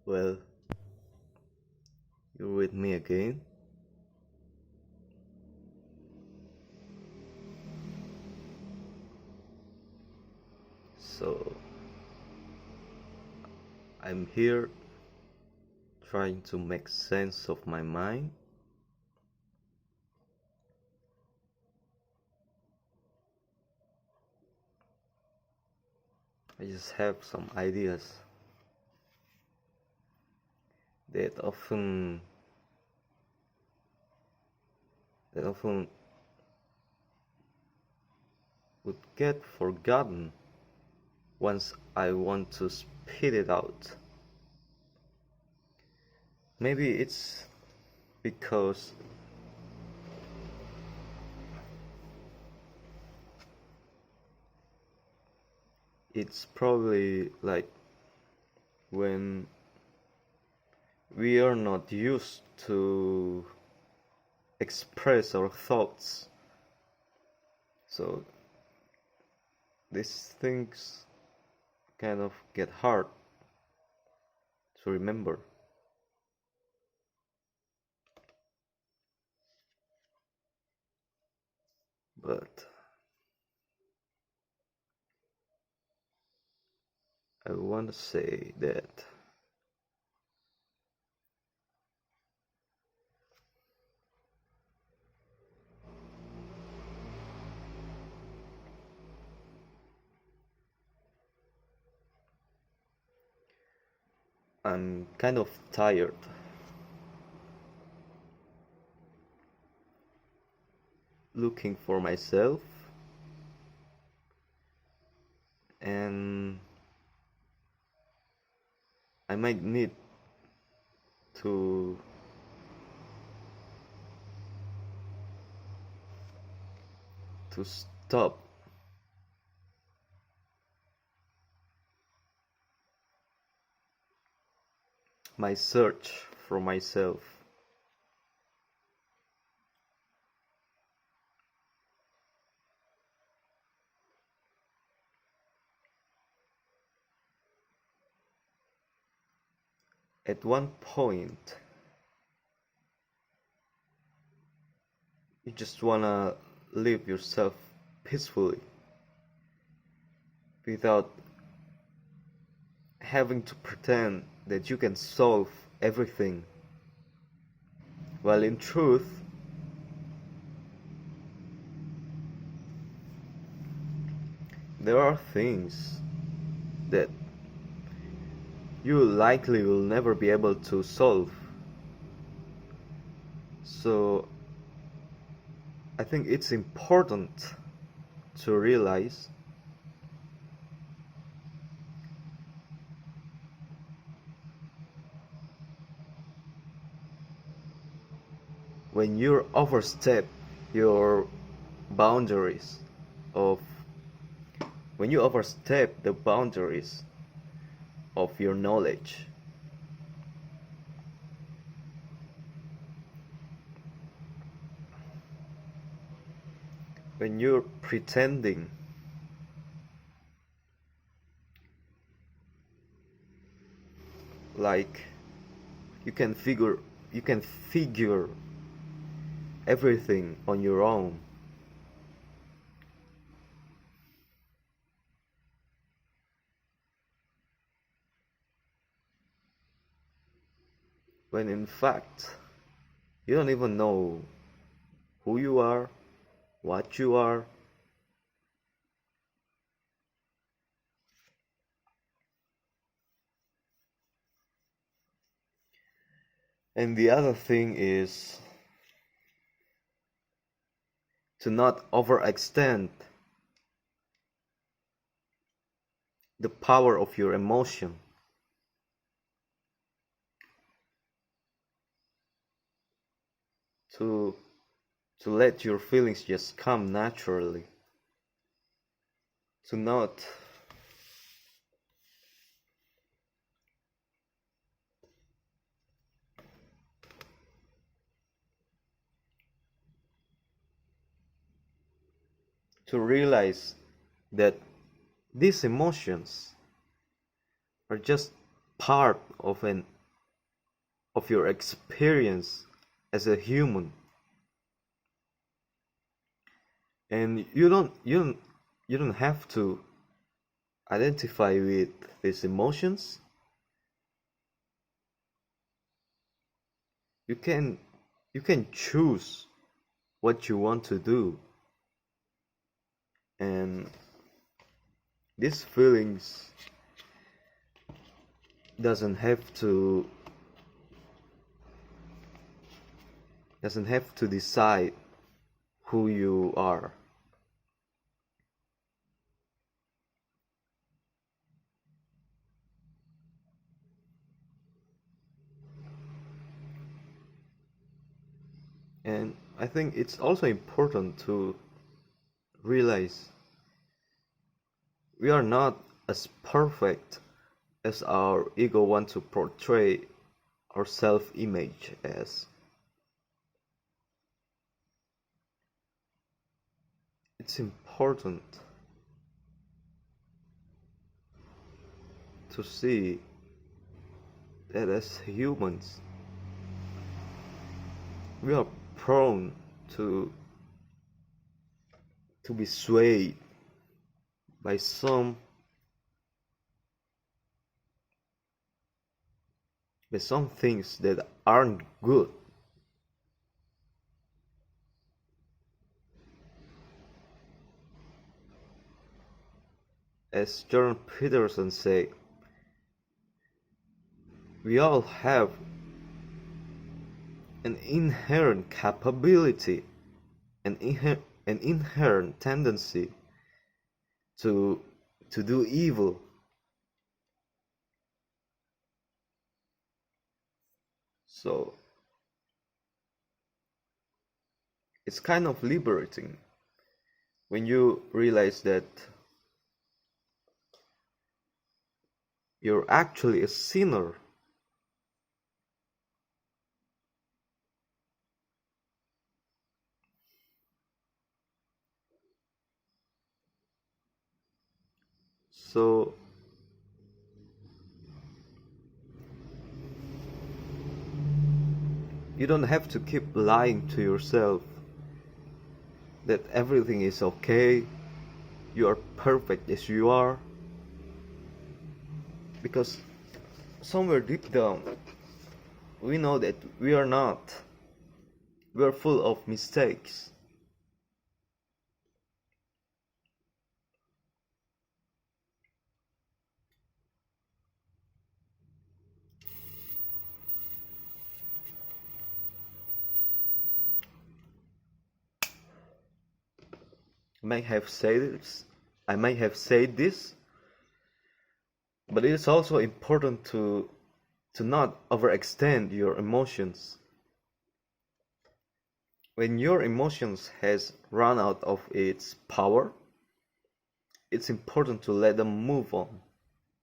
Well, you're with me again. So, I'm here trying to make sense of my mind. I just have some ideas that often would get forgotten once I want to spit it out. Maybe it's because it's probably like when we are not used to express our thoughts. So these things kind of get hard to remember. But I want to say that I'm kind of tired looking for myself, and I might need to stop my search for myself. At one point, you just wanna live yourself peacefully without having to pretend that you can solve everything, while in truth, there are things that you likely will never be able to solve. So I think it's important to realize when you overstep your boundaries of when you overstep the boundaries of your knowledge, when you're pretending like you can figure everything on your own, when in fact you don't even know who you are, what you are. And the other thing is to not overextend the power of your emotion. To let your feelings just come naturally. To not to realize that these emotions are just part of an of your experience as a human. And you don't have to identify with these emotions. You can choose what you want to do, and these feelings doesn't have to decide who you are. And I think it's also important to realize we are not as perfect as our ego wants to portray our self-image as. It's important to see that as humans we are prone to be swayed by some things that aren't good. As Jordan Peterson said, we all have an inherent capability, an inherent tendency to do evil. So it's kind of liberating when you realize that you're actually a sinner. So you don't have to keep lying to yourself that everything is okay, you are perfect as you are, because somewhere deep down we know that we are not. We are full of mistakes. I may have said this, but it is also important to not overextend your emotions. When your emotions has run out of its power, it's important to let them move on,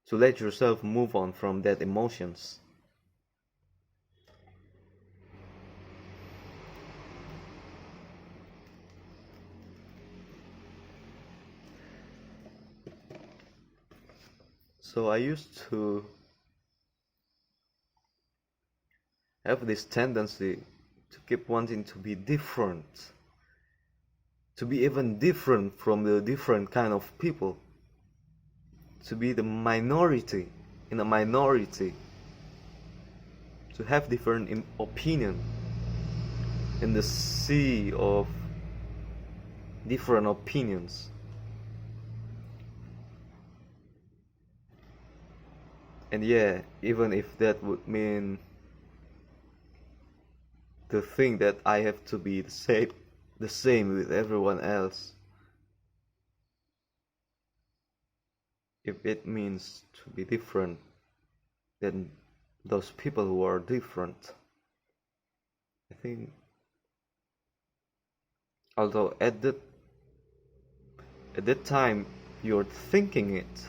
to let yourself move on from that emotions. So I used to have this tendency to keep wanting to be different, to be even different from the different kind of people, to be the minority in a minority, to have different opinion in the sea of different opinions. And yeah, even if that would mean the thing that I have to be the same with everyone else, if it means to be different than those people who are different, I think, although at that time you're thinking it,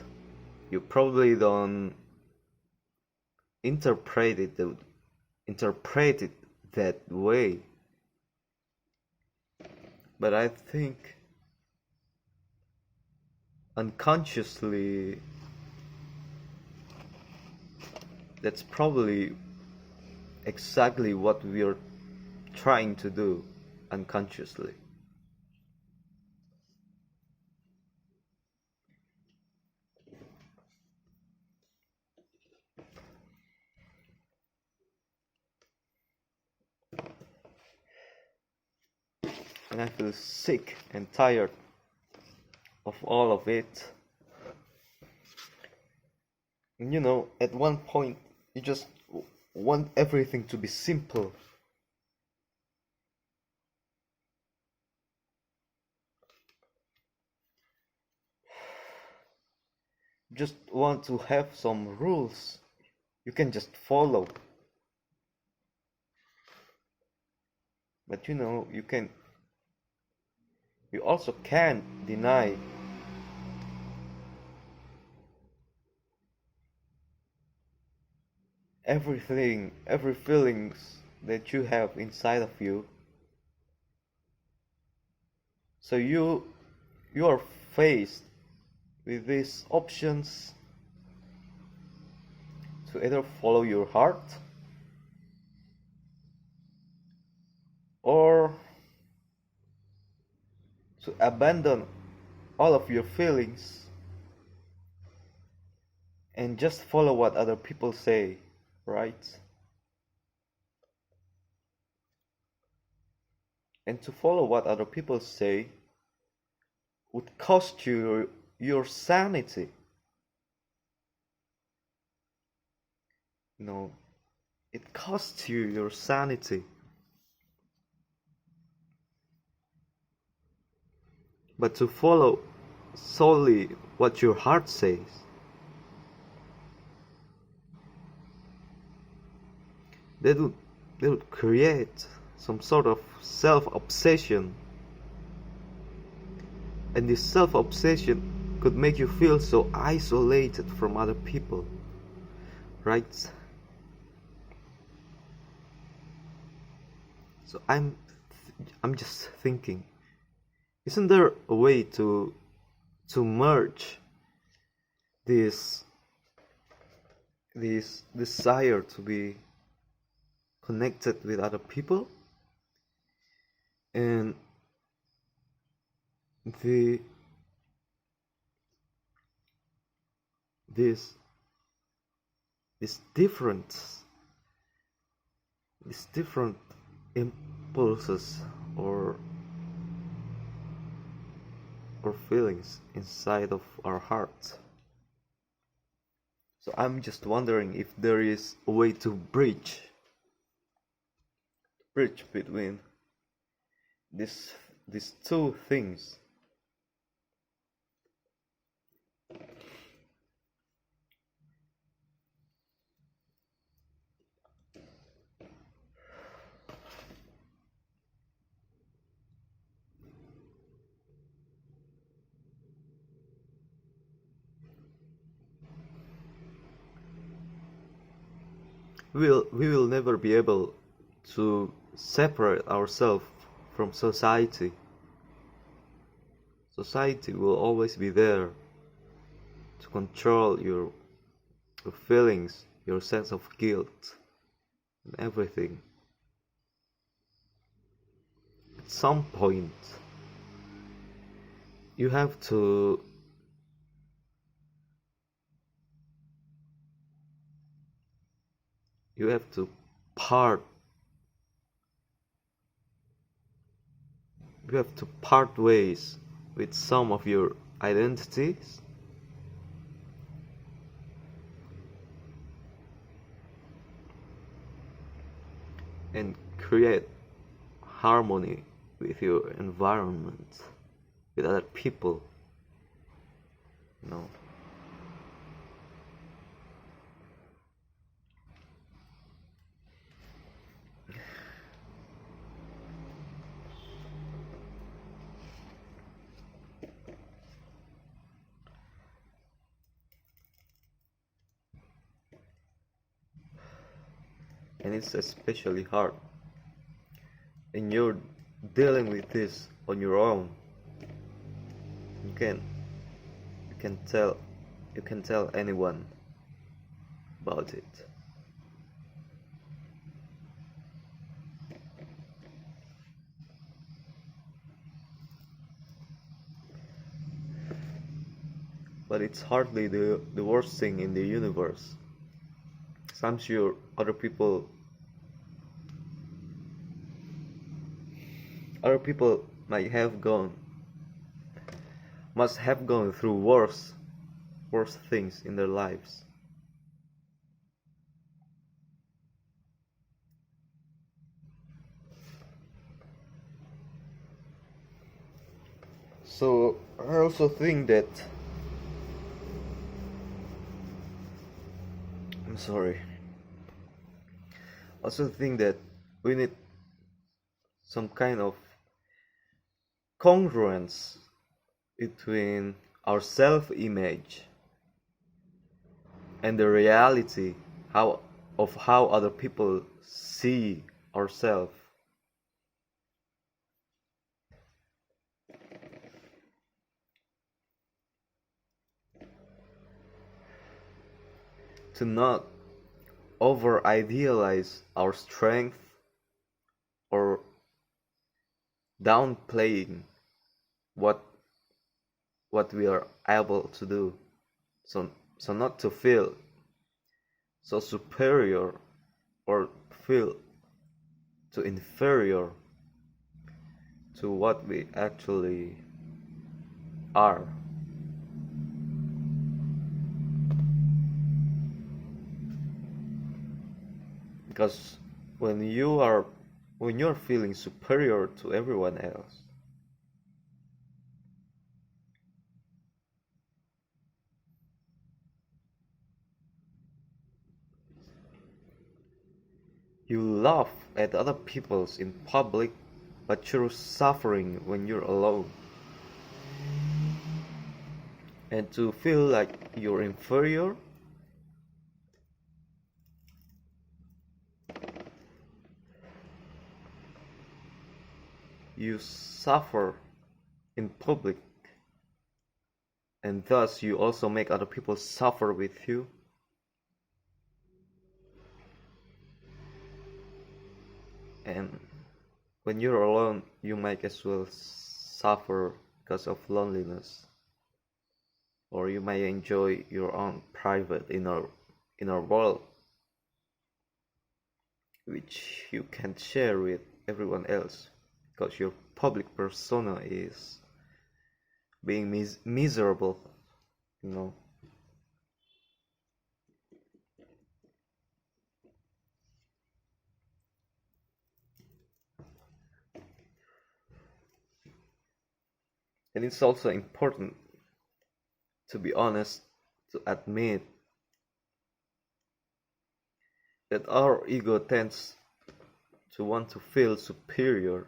you probably don't interpret it that way. But I think unconsciously that's probably exactly what we are trying to do unconsciously. And I feel sick and tired of all of it. And at one point, you just want everything to be simple. Just want to have some rules you can just follow. But you also can't deny everything, every feelings that you have inside of you. So you are faced with these options to either follow your heart or to abandon all of your feelings and just follow what other people say, right? And to follow what other people say would cost you your sanity. It costs you your sanity. But to follow solely what your heart says, that would create some sort of self-obsession. And this self-obsession could make you feel so isolated from other people, right? So I'm just thinking, isn't there a way to merge this desire to be connected with other people and this difference, these different impulses or feelings inside of our hearts? So I'm just wondering if there is a way to bridge between these two things. We will never be able to separate ourselves from society. Society will always be there to control your feelings, your sense of guilt, and everything. At some point, you have to part ways with some of your identities and create harmony with your environment, with other people. And it's especially hard and you're dealing with this on your own. You can tell anyone about it. but it's hardly the worst thing in the universe. I'm sure other people must have gone through worse things in their lives. So I also think that I'm sorry. I also think that we need some kind of congruence between our self-image and the reality of how other people see ourselves. To not over idealize our strength or downplaying what we are able to do. So not to feel so superior or feel too inferior to what we actually are. Because when you're feeling superior to everyone else, you laugh at other people's in public, but you're suffering when you're alone. And to feel like you're inferior, you suffer in public, and thus you also make other people suffer with you. And when you're alone, you might as well suffer because of loneliness, or you may enjoy your own private inner world, which you can't share with everyone else because your public persona is being miserable, you know. And it's also important to be honest, to admit that our ego tends to want to feel superior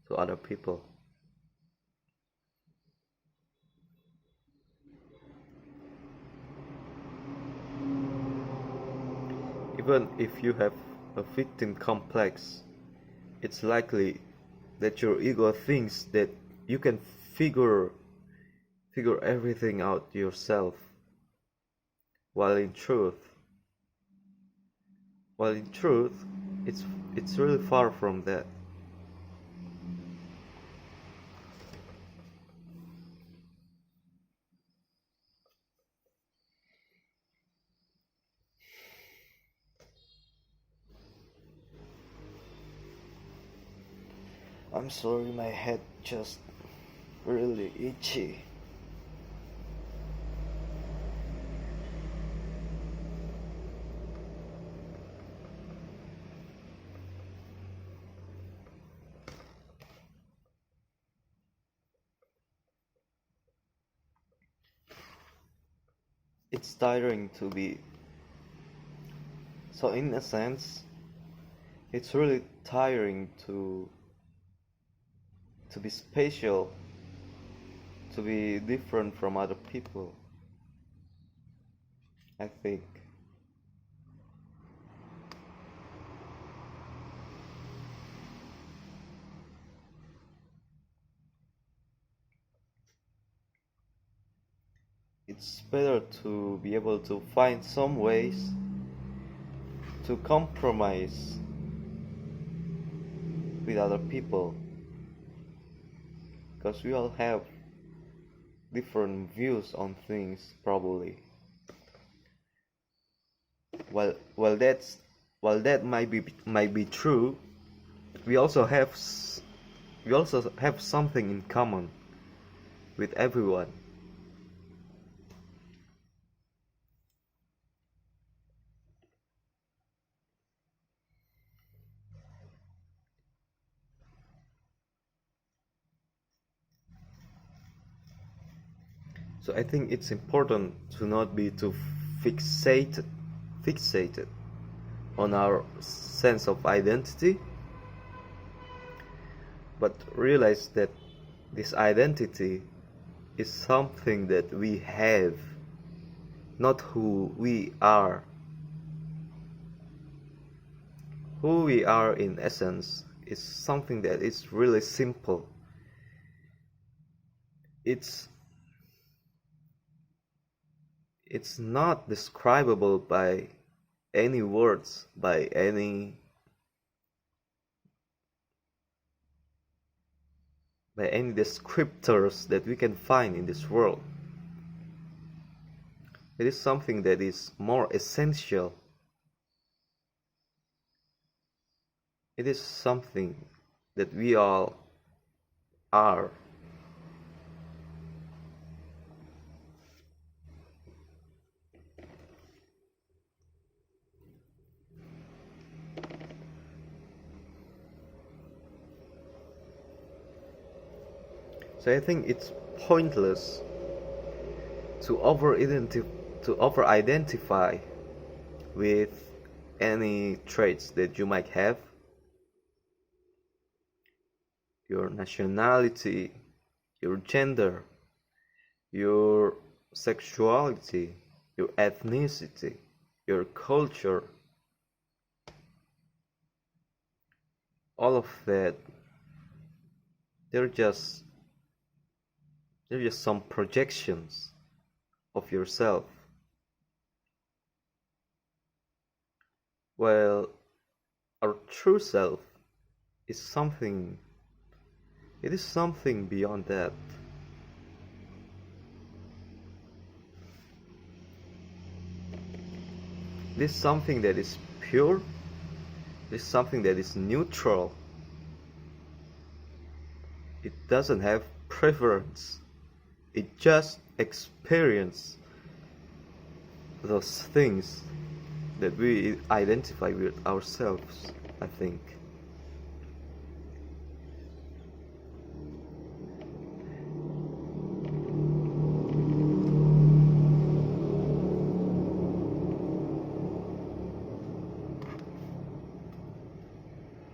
to other people. Even if you have a victim complex, it's likely that your ego thinks that you can figure everything out yourself, while in truth it's really far from that. I'm sorry, my head just really itchy. It's tiring to be so, in a sense, it's really tiring to be special, to be different from other people, I think. It's better to be able to find some ways to compromise with other people, because we all have different views on things, probably. Well, while that might be true, we also have something in common with everyone. So I think it's important to not be too fixated on our sense of identity, but realize that this identity is something that we have, not who we are. Who we are in essence is something that is really simple. It's not describable by any words, by any descriptors that we can find in this world. It is something that is more essential. It is something that we all are. So I think it's pointless to over identify with any traits that you might have. Your nationality, your gender, your sexuality, your ethnicity, your culture, all of that, they're just some projections of yourself. Well, our true self is something beyond that. It is something that is pure. It is something that is neutral. It doesn't have preference. It just experiences those things that we identify with ourselves, I think.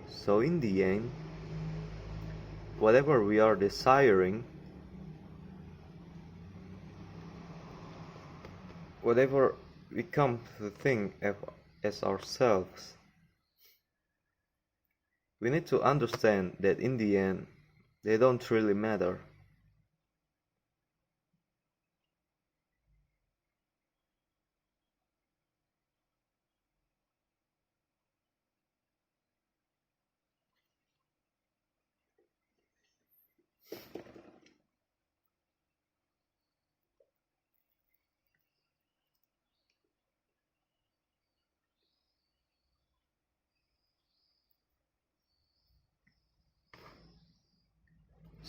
So in the end, whatever we are desiring, whatever we come to think as ourselves, we need to understand that in the end, they don't really matter.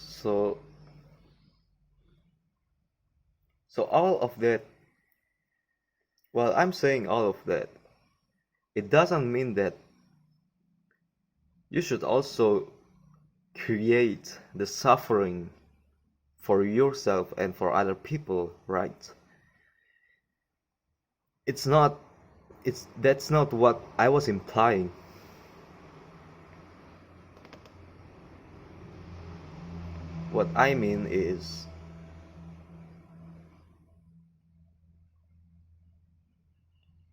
So all of that, well, I'm saying all of that, it doesn't mean that you should also create the suffering for yourself and for other people, right? That's not what I was implying. What I mean is,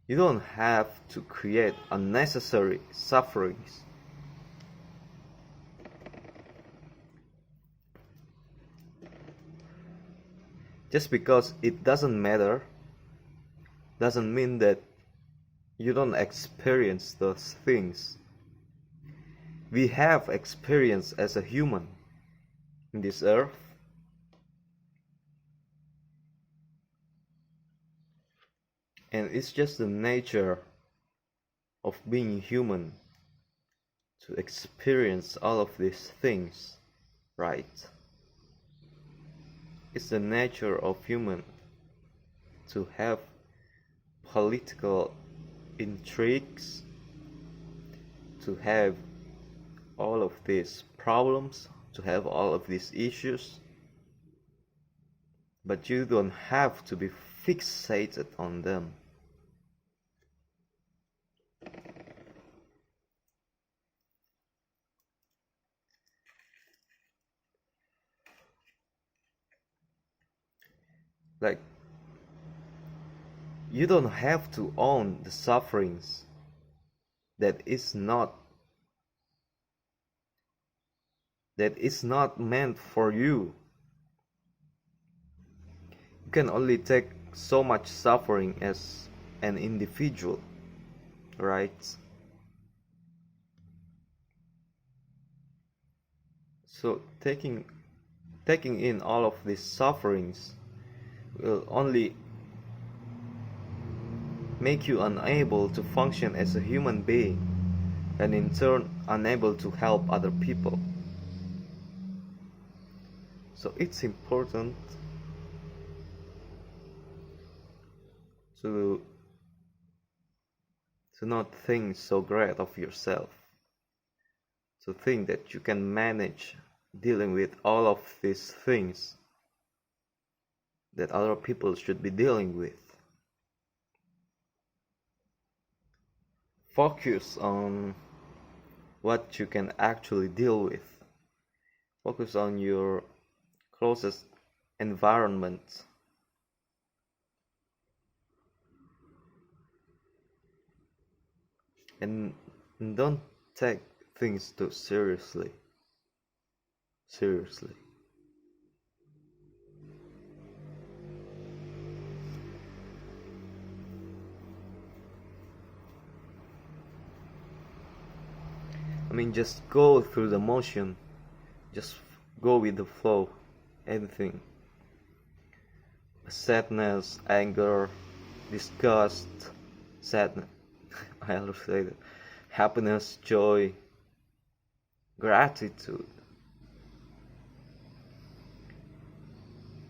you don't have to create unnecessary sufferings. Just because it doesn't matter doesn't mean that you don't experience those things. We have experience as a human in this earth. And it's just the nature of being human to experience all of these things, right? It's the nature of human to have political intrigues, to have all of these problems, to have all of these issues, but you don't have to be fixated on them. Like, you don't have to own the sufferings that is not meant for you. You can only take so much suffering as an individual, right? So taking in all of these sufferings will only make you unable to function as a human being, and in turn unable to help other people. So it's important to not think so great of yourself, to think that you can manage dealing with all of these things that other people should be dealing with. Focus on what you can actually deal with. Focus on your closest environment. And don't take things too seriously. Seriously. I mean, just go through the motion. Just go with the flow. Anything. Sadness, anger, disgust, sadness. I always say that. Happiness, joy, gratitude.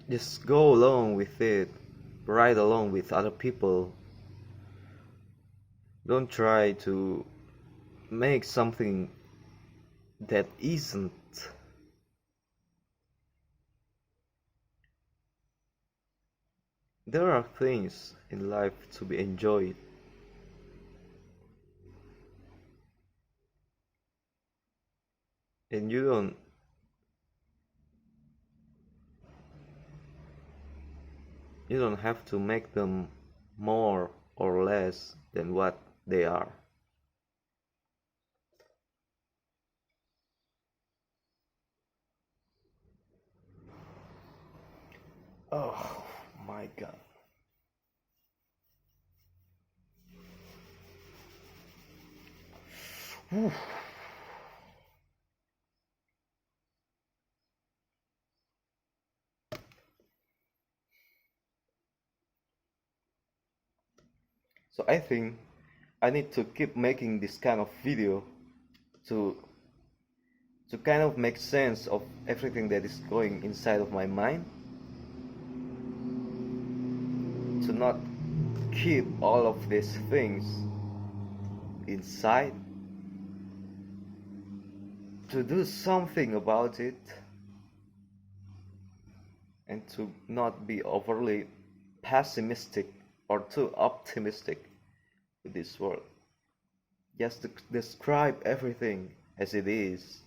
Just go along with it. Ride along with other people. Don't try to make something that isn't. There are things in life to be enjoyed. And you don't have to make them more or less than what they are. Oh my God. Whew. So I think I need to keep making this kind of video to kind of make sense of everything that is going inside of my mind, to not keep all of these things inside, to do something about it, and to not be overly pessimistic or too optimistic with this world. Just to describe everything as it is.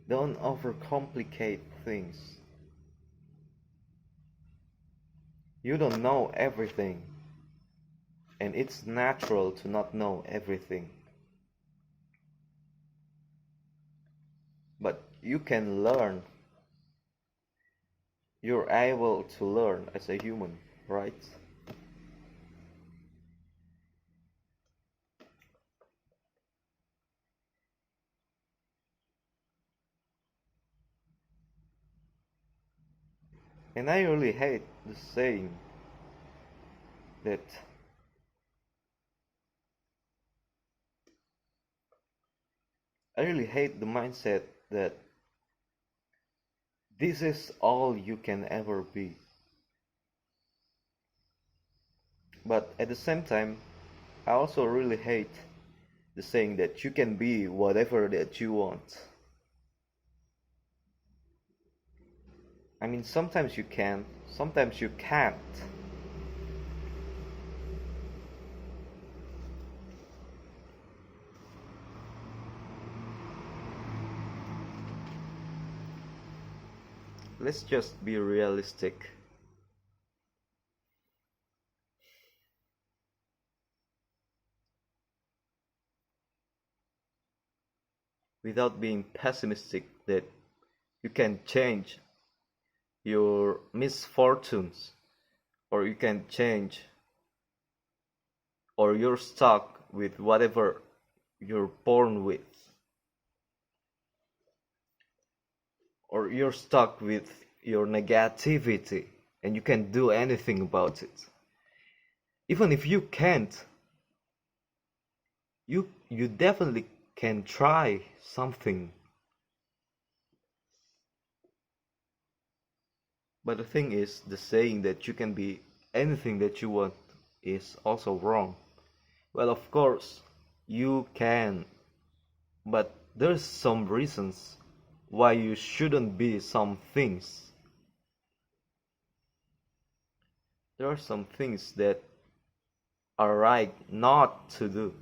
Don't overcomplicate things. You don't know everything, and it's natural to not know everything. But you can learn. You're able to learn as a human, right? And I really hate the saying, that I really hate the mindset that this is all you can ever be. But at the same time, I also really hate the saying that you can be whatever that you want. I mean, sometimes you can, sometimes you can't. Let's just be realistic. Without being pessimistic that you can change your misfortunes, or you can change, or you're stuck with whatever you're born with, or you're stuck with your negativity and you can't do anything about it. Even if you can't, you definitely can try something. But the thing is, the saying that you can be anything that you want is also wrong. Well, of course, you can, but there's some reasons why you shouldn't be some things. There are some things that are right not to do.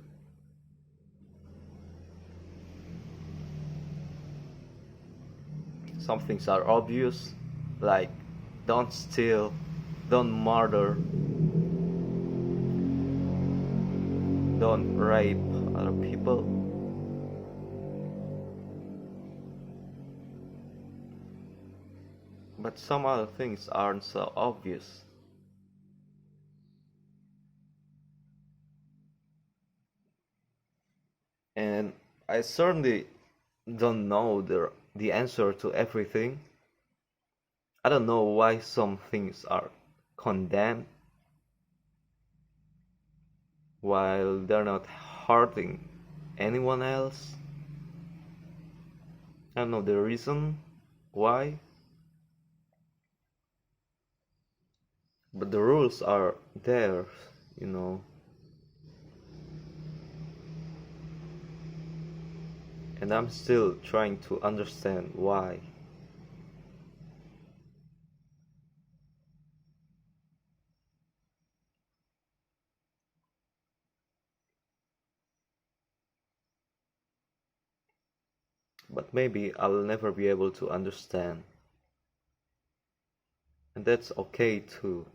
Some things are obvious, like don't steal, don't murder, don't rape other people. But some other things aren't so obvious. And I certainly don't know the answer to everything. I don't know why some things are condemned while they're not hurting anyone else. I don't know the reason why. But the rules are there, you know. And I'm still trying to understand why. But maybe I'll never be able to understand. And that's okay too.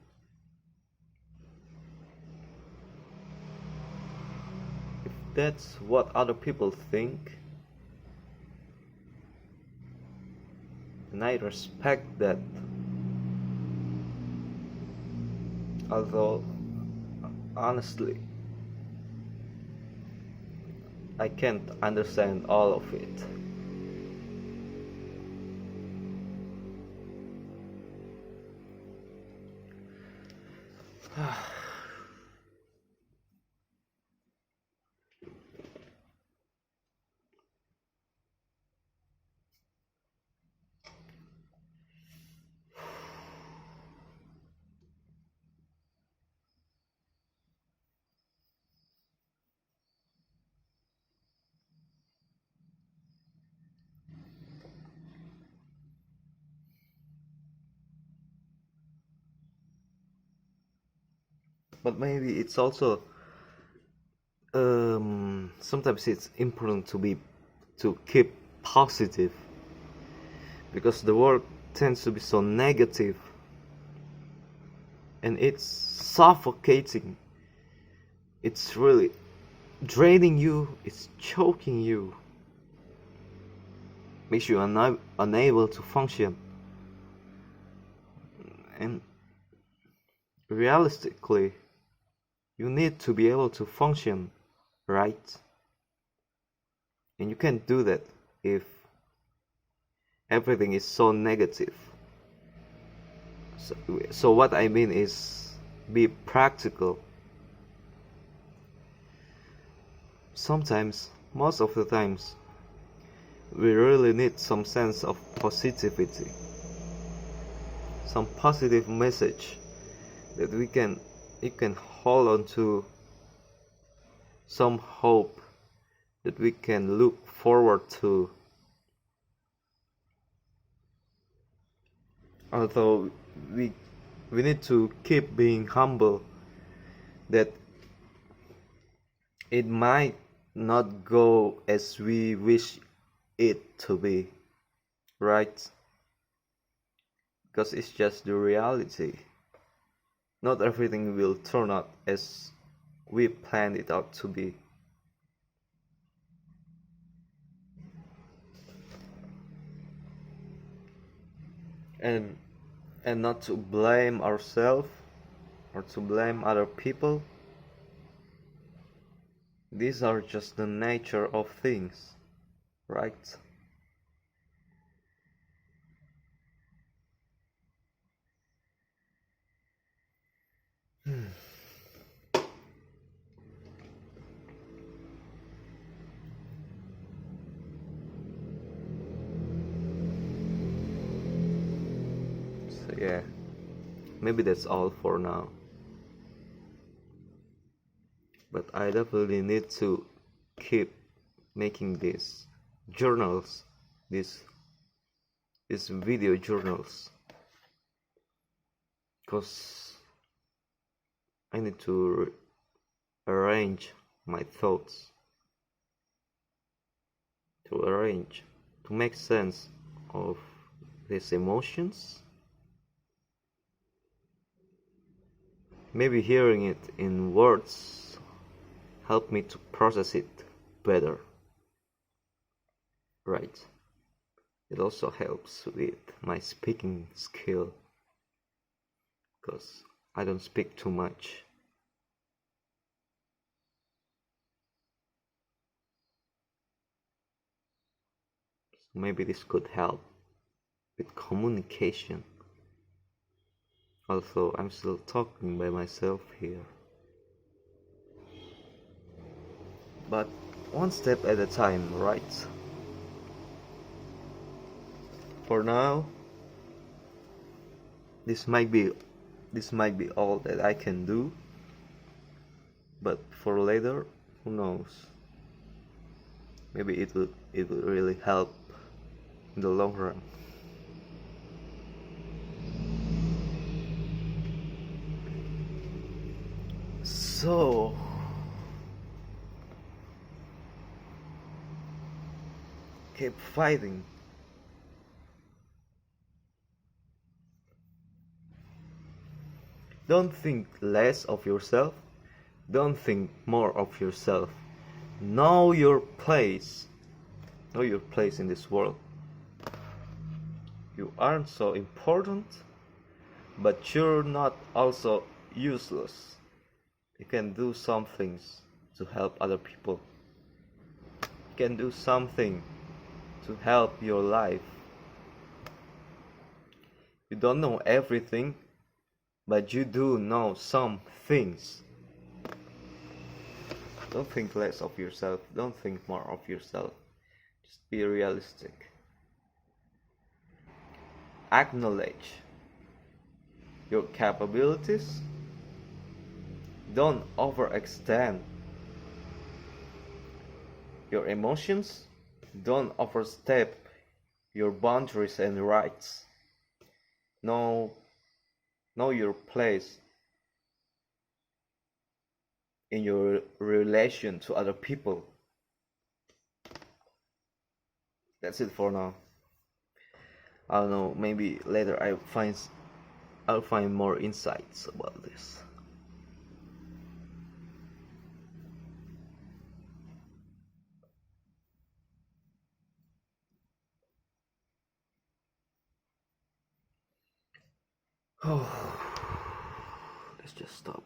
If that's what other people think, and I respect that. Although, honestly, I can't understand all of it. But maybe it's also sometimes it's important to keep positive, because the world tends to be so negative and it's suffocating. It's really draining you, it's choking you, makes you unable to function. And realistically, you need to be able to function, right? And you can't do that if everything is so negative. So what I mean is, be practical. Sometimes, most of the times, we really need some sense of positivity, some positive message that we can hold on to, some hope that we can look forward to. Although we we need to keep being humble that it might not go as we wish it to be, right? Because it's just the reality. Not everything will turn out as we planned it out to be. And not to blame ourselves or to blame other people. These are just the nature of things, right? So yeah, maybe that's all for now. But I definitely need to keep making these journals, these video journals, because I need to arrange my thoughts, to make sense of these emotions. Maybe hearing it in words help me to process it better, right? It also helps with my speaking skill, because I don't speak too much. So maybe this could help with communication. Also, I'm still talking by myself here. But one step at a time, right? For now, this might be all that I can do. But for later, who knows? Maybe it will really help in the long run. So keep fighting. Don't think less of yourself. Don't think more of yourself. Know your place. Know your place in this world. You aren't so important, but you're not also useless. You can do some things to help other people. You can do something to help your life. You don't know everything, but you do know some things. Don't think less of yourself. Don't think more of yourself. Just be realistic. Acknowledge your capabilities. Don't overextend your emotions. Don't overstep your boundaries and rights. Know your place in your relation to other people. That's it for now. I don't know, maybe later I'll find more insights about this. Oh, let's just stop.